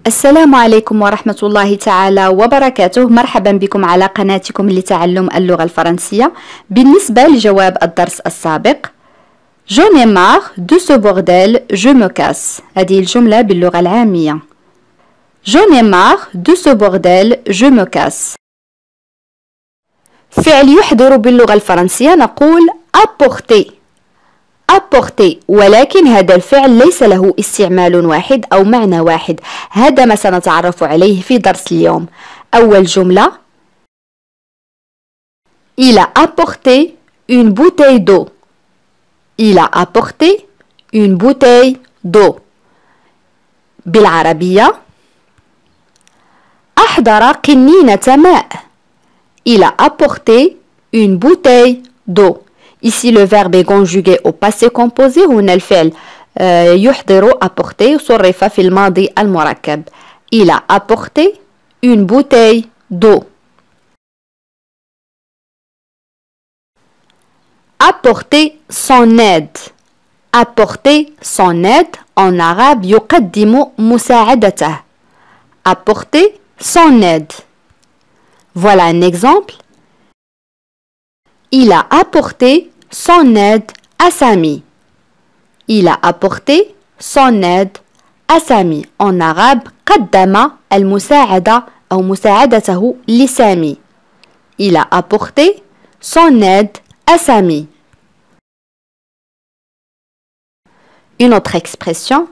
السلام عليكم ورحمة الله تعالى وبركاته. مرحبا بكم على قناتكم لتعلم اللغة الفرنسية. بالنسبة لجواب الدرس السابق J'en ai marre de ce bordel, je me casse. هذه الجملة باللغة العامية. J'en ai marre de ce bordel, je me casse. فعل يحضر باللغة الفرنسية نقول apporter. apporter، ولكن هذا الفعل ليس له استعمال واحد أو معنى واحد. هذا ما سنتعرف عليه في درس اليوم. أول جملة Il a apporté une bouteille d'eau. Il a apporté une bouteille d'eau. بالعربية أحضر قنينة ماء. Il a apporté une bouteille d'eau. Ici le verbe est conjugué au passé composé. هنا الفعل يحضر apporter صرف في الماضي المركب. Il a apporté une bouteille d'eau. Apporter son aide. Apporter son aide en arabe يقدم مساعدته. Apporter son aide. Voilà un exemple. Il a apporté son aide à Sami. Il a apporté son aide à Sami. En arabe قدم المساعدة أو مساعدته لسامي. Il a apporté son aide à Sami. Une autre expression,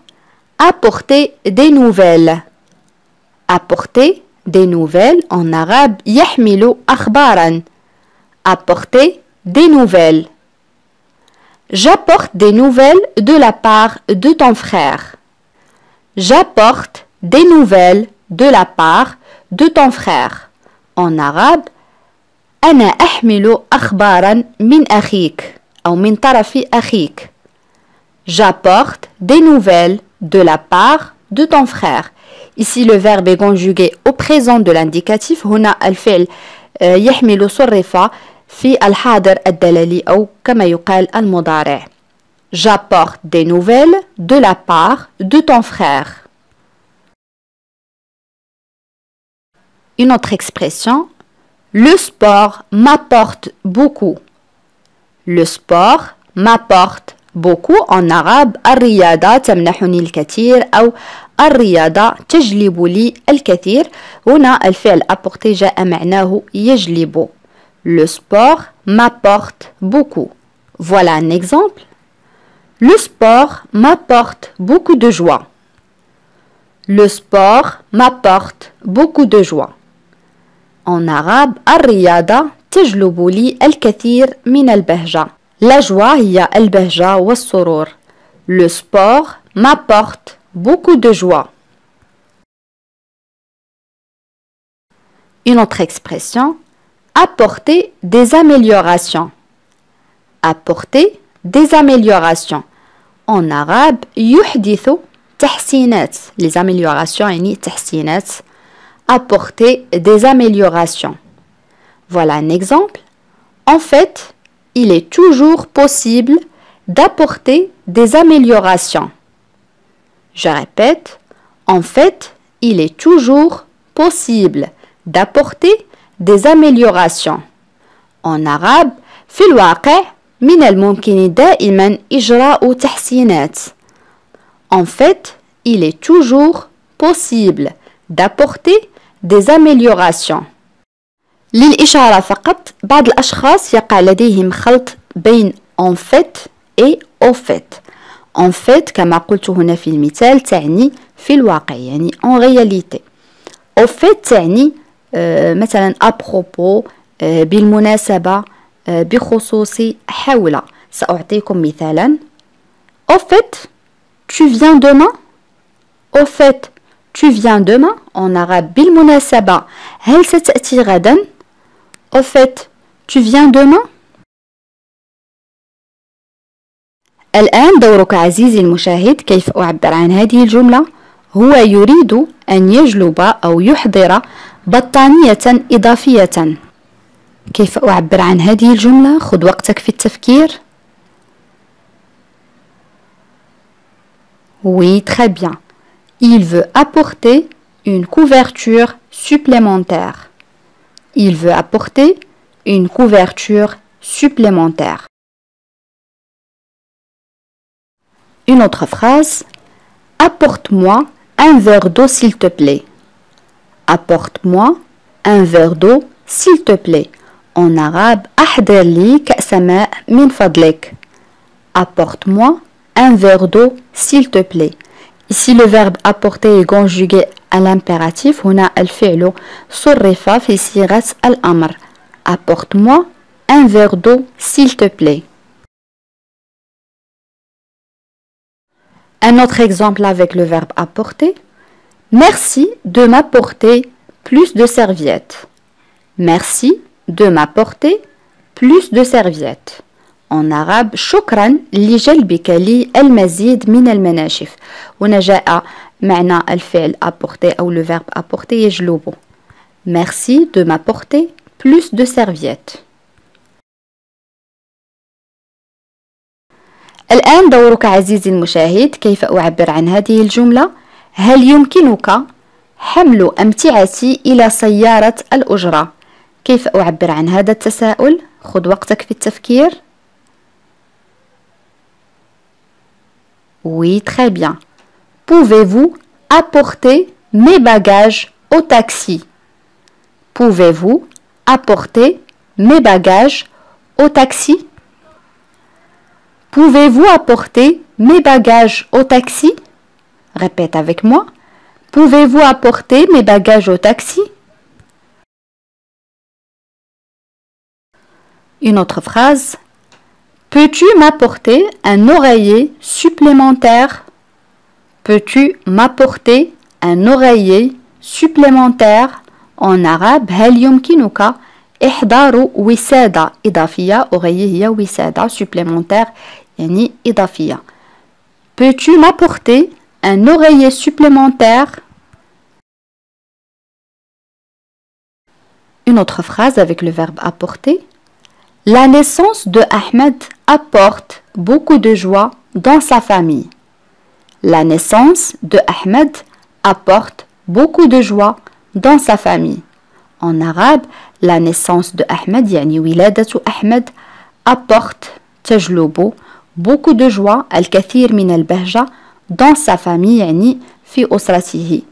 apporter des nouvelles. Apporter des nouvelles en arabe يحمل أخبارا. Apporter des nouvelles. J'apporte des nouvelles de la part de ton frère. J'apporte des nouvelles de la part de ton frère. En arabe أنا أحمل أخبارا من أخيك أو من طرف أخيك. J'apporte des nouvelles de la part de ton frère. Ici le verbe est conjugué au présent de l'indicatif. هنا الفعل يحمل صرف في الحاضر الدلالي أو كما يقال المضارع. J'apporte des nouvelles de la part de ton frère. Une autre expression, le sport m'apporte beaucoup. Le sport m'apporte beaucoup en arabe الرياضة تمنحني الكثير أو الرياضة تجلب لي الكثير. هنا الفعل apporter جاء معناه يجلب. Le sport m'apporte beaucoup. Voilà un exemple. Le sport m'apporte beaucoup de joie. Le sport m'apporte beaucoup de joie. En arabe الرياضة تجلب لي الكثير من البهجة. La joie هي البهجة والسرور. Le sport m'apporte beaucoup de joie. Une autre expression, apporter des améliorations. Apporter des améliorations. En arabe يحدث تحسينات. Les améliorations يعني تحسينات. Apporter des améliorations. Voilà un exemple. En fait, il est toujours possible d'apporter des améliorations. Je répète, en fait, il est toujours possible d'apporter des améliorations. En arabe, في الواقع من الممكن دائما إجراء تحسينات. En fait, il est toujours possible d'apporter des améliorations. للإشارة فقط، بعض الأشخاص يقع لديهم خلط بين en fait et au fait. En fait كما قلت هنا في المثال تعني في الواقع يعني en réalité. Au fait تعني مثلا à propos، بالمناسبة، بخصوص، حول. سأعطيكم مثالا. Au fait tu viens demain. Au fait tu viens demain. En arabe بالمناسبة هل ستأتي غدا. Au fait tu viens demain. الآن دورك عزيزي المشاهد. كيف أعبر عن هذه الجملة؟ هو يريد أن يجلب أو يحضر بطانية إضافية. كيف أعبر عن هذه الجملة؟ خذ وقتك في التفكير. Oui, très bien. Il veut apporter une couverture supplémentaire. Il veut apporter une couverture supplémentaire. Une autre phrase. Apporte-moi un verre d'eau s'il te plaît. Apporte-moi un verre d'eau s'il te plaît. En arabe, أحضر لي كأس ماء من فضلك. Apporte-moi un verre d'eau s'il te plaît. Ici le verbe apporter est conjugué à l'impératif. هنا الفعل صرف في صيغة الأمر. Apporte-moi un verre d'eau s'il te plaît. Un autre exemple avec le verbe apporter. Merci de m'apporter plus de serviettes. Merci de m'apporter plus de serviettes. En arabe, شكرا لجلبك لي المزيد من المناشف. هنا جاء معنى الفعل apporter أو le verbe apporter يجلبه. Merci de m'apporter plus de serviettes. الآن دورك عزيزي المشاهد. كيف أعبر عن هذه الجملة؟ هل يمكنك حمل أمتعتي إلى سيارة الأجرة؟ كيف أعبر عن هذا التساؤل؟ خذ وقتك في التفكير. Oui, très bien. Pouvez-vous apporter mes bagages au taxi? Pouvez-vous apporter mes bagages au taxi? Pouvez-vous apporter mes bagages au taxi? Répète avec moi. Pouvez-vous apporter mes bagages au taxi? Une autre phrase. Peux-tu m'apporter un oreiller supplémentaire? Peux-tu m'apporter un oreiller supplémentaire? En arabe, هل يمكنك إحضار وسادة إضافية. oreiller هي وسادة supplémentaire يعني إضافية. Peux-tu m'apporter un oreiller supplémentaire? Une autre phrase avec le verbe apporter. La naissance de Ahmed apporte beaucoup de joie dans sa famille. La naissance de Ahmed apporte beaucoup de joie dans sa famille. En arabe, la naissance de Ahmed يعني ولادة أحمد apporte تجلب beaucoup de joie الكثير من البهجة dans sa famille يعني في أسرته.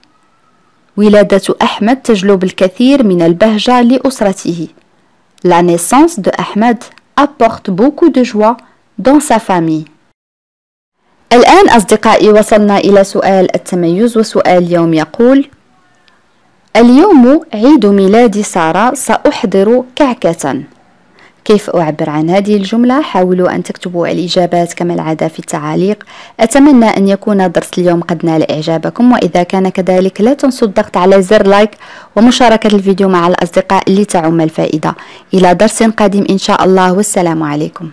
ولادة أحمد تجلب الكثير من البهجة لأسرته. La naissance de Ahmed apporte beaucoup de joie dans sa famille. الآن أصدقائي وصلنا إلى سؤال التميز، وسؤال اليوم يقول: اليوم عيد ميلاد سارة، سأحضر كعكة. كيف أعبر عن هذه الجملة؟ حاولوا أن تكتبوا الإجابات كما العادة في التعاليق. أتمنى أن يكون درس اليوم قد نال إعجابكم، وإذا كان كذلك لا تنسوا الضغط على زر لايك ومشاركة الفيديو مع الأصدقاء لتعم الفائدة. إلى درس قادم إن شاء الله، والسلام عليكم.